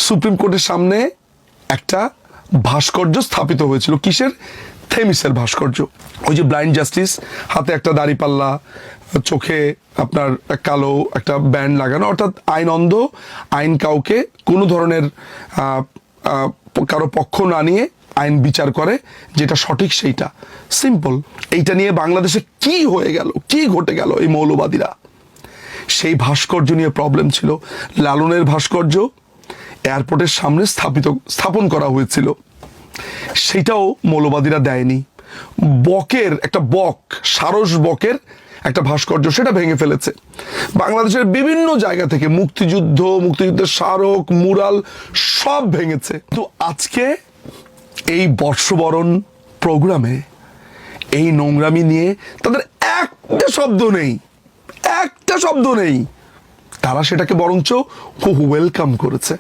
Supreme কোর্টের সামনে একটা ভাস্কর্য স্থাপিত হয়েছিল। কিসের? থেমিসের ভাস্কর্য। ওই যে ব্লাইন্ড জাস্টিস, হাতে একটা দাড়িপাল্লা, চোখে আপনার কালো একটা ব্যান্ড লাগানো, অর্থাৎ আইন অন্ধ, আইন কাউকে কোনো ধরনের কারো পক্ষ না নিয়ে আইন বিচার করে, যেটা সঠিক সেইটা। সিম্পল। এইটা নিয়ে বাংলাদেশে কি হয়ে গেল, কি ঘটে গেল? এই মৌলবাদীরা সেই ভাস্কর্য নিয়ে প্রবলেম ছিল। লালনের ভাস্কর্য এয়ারপোর্টের সামনে স্থাপন করা হয়েছিল, সেটাও মৌলবাদীরা দেয়নি। বকের একটা সারস বকের একটা ভাস্কর্য, সেটা ভেঙে ফেলেছে। বাংলাদেশের বিভিন্ন জায়গা থেকে মুক্তিযুদ্ধের স্মারক, মুরাল সব ভেঙেছে। তো আজকে এই বর্ষবরণ প্রোগ্রামে এই নোংরামি নিয়ে তাদের একটা শব্দ নেই। তারা সেটাকে বরঞ্চ খুব ওয়েলকাম করেছে।